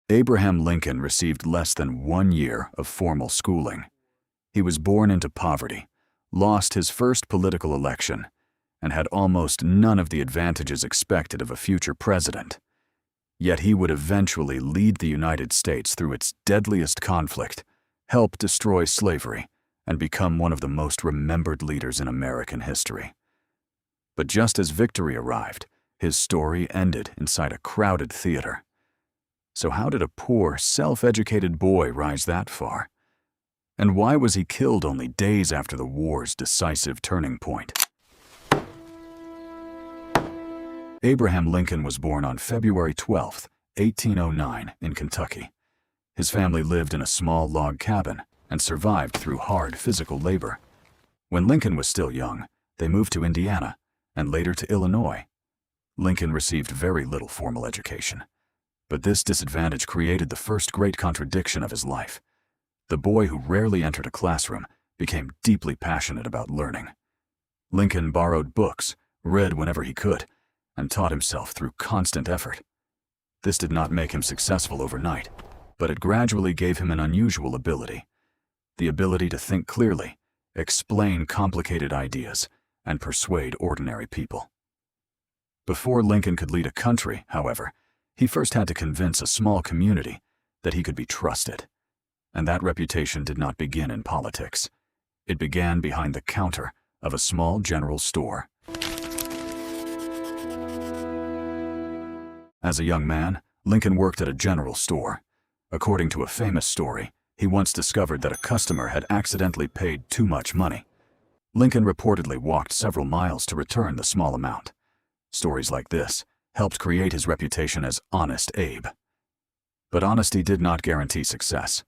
Abraham Lincoln received less than 1 year of formal schooling. He was born into poverty, lost his first political election, and had almost none of the advantages expected of a future president. Yet he would eventually lead the United States through its deadliest conflict, help destroy slavery, and become one of the most remembered leaders in American history. But just as victory arrived, his story ended inside a crowded theater. So how did a poor, self-educated boy rise that far? And why was he killed only days after the war's decisive turning point? Abraham Lincoln was born on February 12, 1809, in Kentucky. His family lived in a small log cabin and survived through hard physical labor. When Lincoln was still young, they moved to Indiana and later to Illinois. Lincoln received very little formal education, but this disadvantage created the first great contradiction of his life. The boy who rarely entered a classroom became deeply passionate about learning. Lincoln borrowed books, read whenever he could, and taught himself through constant effort. This did not make him successful overnight, but it gradually gave him an unusual ability: the ability to think clearly, explain complicated ideas, and persuade ordinary people. Before Lincoln could lead a country, however, he first had to convince a small community that he could be trusted. And that reputation did not begin in politics. It began behind the counter of a small general store. As a young man, Lincoln worked at a general store. According to a famous story, he once discovered that a customer had accidentally paid too much money. Lincoln reportedly walked several miles to return the small amount. Stories like this helped create his reputation as Honest Abe. But honesty did not guarantee success.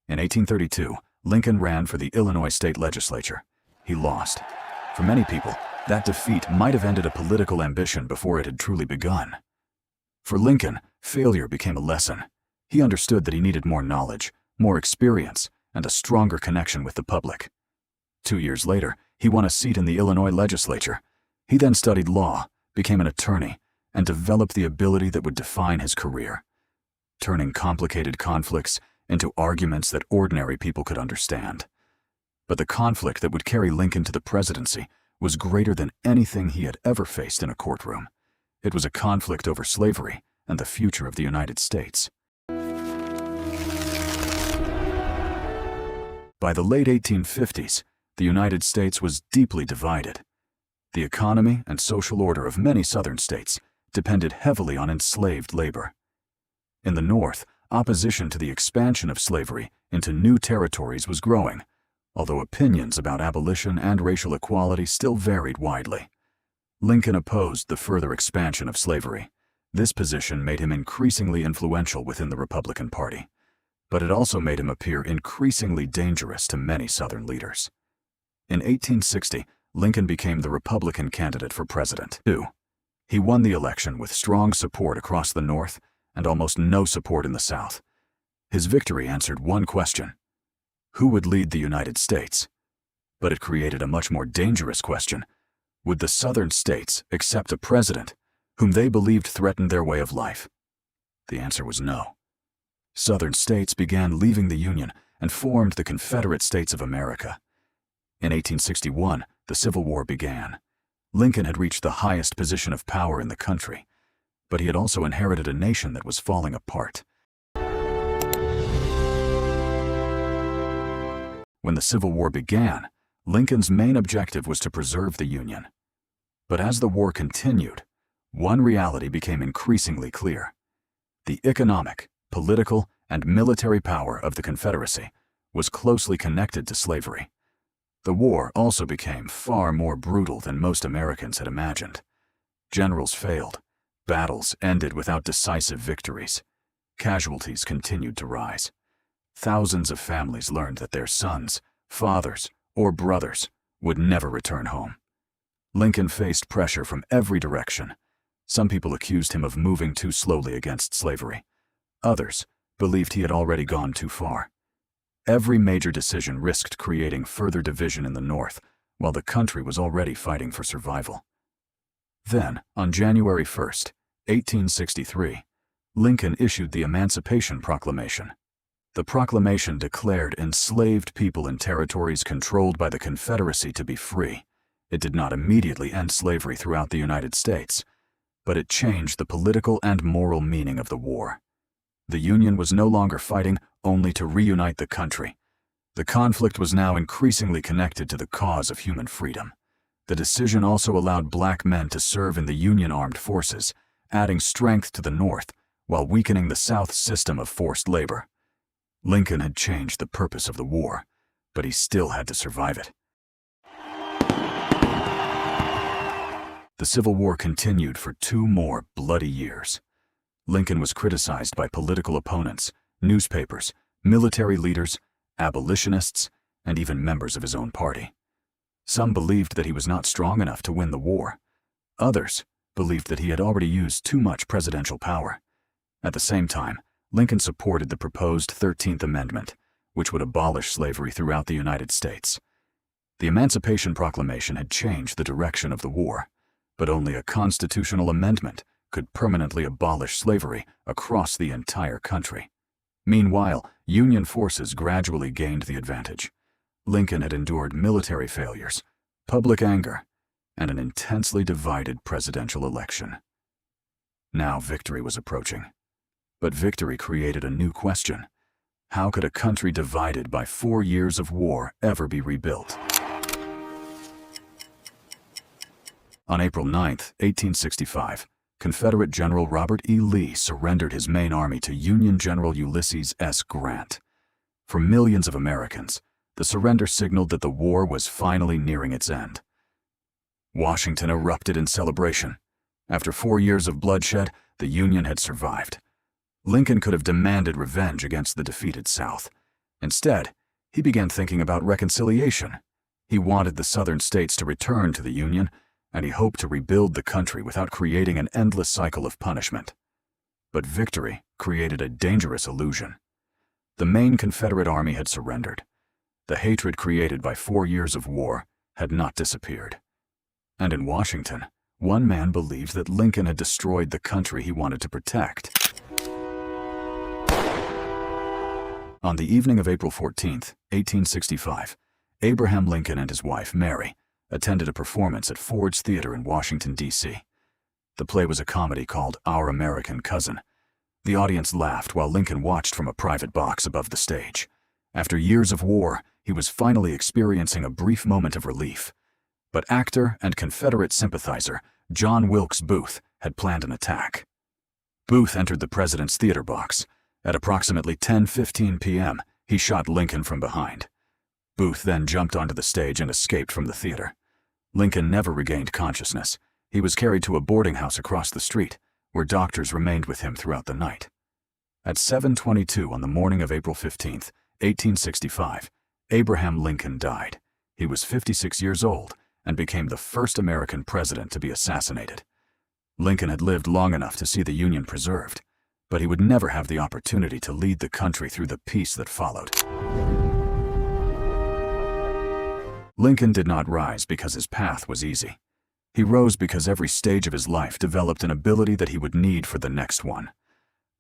In 1832, Lincoln ran for the Illinois state legislature. He lost. For many people, that defeat might have ended a political ambition before it had truly begun. For Lincoln, failure became a lesson. He understood that he needed more knowledge, more experience, and a stronger connection with the public. 2 years later, he won a seat in the Illinois legislature. He then studied law, became an attorney, and developed the ability that would define his career, turning complicated conflicts into arguments that ordinary people could understand. But the conflict that would carry Lincoln to the presidency was greater than anything he had ever faced in a courtroom. It was a conflict over slavery and the future of the United States. By the late 1850s, the United States was deeply divided. The economy and social order of many southern states depended heavily on enslaved labor. In the North, opposition to the expansion of slavery into new territories was growing, although opinions about abolition and racial equality still varied widely. Lincoln opposed the further expansion of slavery. This position made him increasingly influential within the Republican Party, but it also made him appear increasingly dangerous to many Southern leaders. In 1860, Lincoln became the Republican candidate for president. He won the election with strong support across the North and almost no support in the South. His victory answered one question: who would lead the United States? But it created a much more dangerous question: would the Southern states accept a president whom they believed threatened their way of life? The answer was no. Southern states began leaving the Union and formed the Confederate States of America. In 1861, the Civil War began. Lincoln had reached the highest position of power in the country, but he had also inherited a nation that was falling apart. When the Civil War began, Lincoln's main objective was to preserve the Union. But as the war continued, one reality became increasingly clear: the economic, political, and military power of the Confederacy was closely connected to slavery. The war also became far more brutal than most Americans had imagined. Generals failed. Battles ended without decisive victories. Casualties continued to rise. Thousands of families learned that their sons, fathers, or brothers would never return home. Lincoln faced pressure from every direction. Some people accused him of moving too slowly against slavery. Others believed he had already gone too far. Every major decision risked creating further division in the North, while the country was already fighting for survival. Then, on January 1st, 1863, Lincoln issued the Emancipation Proclamation. The proclamation declared enslaved people in territories controlled by the Confederacy to be free. It did not immediately end slavery throughout the United States, but it changed the political and moral meaning of the war. The Union was no longer fighting only to reunite the country. The conflict was now increasingly connected to the cause of human freedom. The decision also allowed black men to serve in the Union armed forces, adding strength to the North while weakening the South's system of forced labor. Lincoln had changed the purpose of the war, but he still had to survive it. The Civil War continued for 2 more bloody years. Lincoln was criticized by political opponents, newspapers, military leaders, abolitionists, and even members of his own party. Some believed that he was not strong enough to win the war. Others believed that he had already used too much presidential power. At the same time, Lincoln supported the proposed 13th Amendment, which would abolish slavery throughout the United States. The Emancipation Proclamation had changed the direction of the war, but only a constitutional amendment could permanently abolish slavery across the entire country. Meanwhile, Union forces gradually gained the advantage. Lincoln had endured military failures, public anger, and an intensely divided presidential election. Now victory was approaching. But victory created a new question. How could a country divided by 4 years of war ever be rebuilt? On April 9, 1865, Confederate General Robert E. Lee surrendered his main army to Union General Ulysses S. Grant. For millions of Americans, the surrender signaled that the war was finally nearing its end. Washington erupted in celebration. After 4 years of bloodshed, the Union had survived. Lincoln could have demanded revenge against the defeated South. Instead, he began thinking about reconciliation. He wanted the Southern states to return to the Union, and he hoped to rebuild the country without creating an endless cycle of punishment. But victory created a dangerous illusion. The main Confederate army had surrendered. The hatred created by 4 years of war had not disappeared. And in Washington, one man believed that Lincoln had destroyed the country he wanted to protect. On the evening of April 14, 1865, Abraham Lincoln and his wife, Mary, attended a performance at Ford's Theater in Washington, D.C. The play was a comedy called Our American Cousin. The audience laughed while Lincoln watched from a private box above the stage. After years of war, he was finally experiencing a brief moment of relief. But actor and Confederate sympathizer John Wilkes Booth had planned an attack. Booth entered the president's theater box. At approximately 10:15 p.m., he shot Lincoln from behind. Booth then jumped onto the stage and escaped from the theater. Lincoln never regained consciousness. He was carried to a boarding house across the street, where doctors remained with him throughout the night. At 7:22 on the morning of April 15, 1865, Abraham Lincoln died. He was 56 years old and became the first American president to be assassinated. Lincoln had lived long enough to see the Union preserved, but he would never have the opportunity to lead the country through the peace that followed. Lincoln did not rise because his path was easy. He rose because every stage of his life developed an ability that he would need for the next one.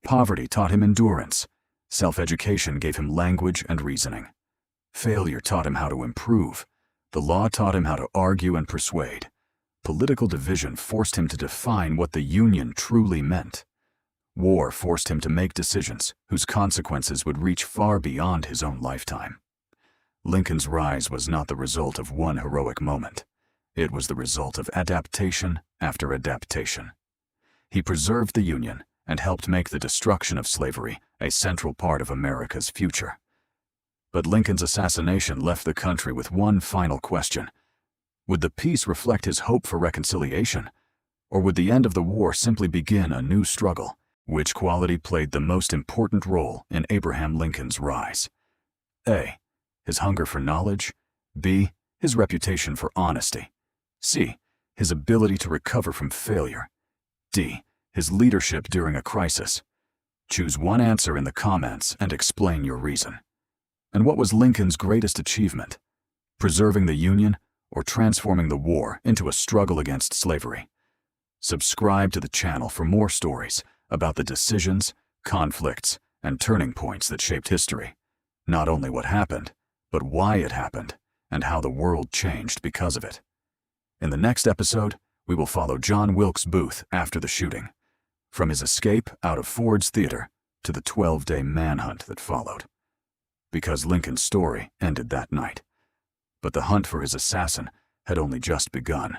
Poverty taught him endurance. Self-education gave him language and reasoning. Failure taught him how to improve. The law taught him how to argue and persuade. Political division forced him to define what the Union truly meant. War forced him to make decisions whose consequences would reach far beyond his own lifetime. Lincoln's rise was not the result of one heroic moment. It was the result of adaptation after adaptation. He preserved the Union and helped make the destruction of slavery a central part of America's future. But Lincoln's assassination left the country with one final question. Would the peace reflect his hope for reconciliation? Or would the end of the war simply begin a new struggle? Which quality played the most important role in Abraham Lincoln's rise? A. His hunger for knowledge. B. His reputation for honesty. C. His ability to recover from failure. D. His leadership during a crisis. Choose one answer in the comments and explain your reason. And what was Lincoln's greatest achievement? Preserving the Union or transforming the war into a struggle against slavery? Subscribe to the channel for more stories about the decisions, conflicts, and turning points that shaped history. Not only what happened, but why it happened, and how the world changed because of it. In the next episode, we will follow John Wilkes Booth after the shooting, from his escape out of Ford's Theater to the 12-day manhunt that followed. Because Lincoln's story ended that night. But the hunt for his assassin had only just begun.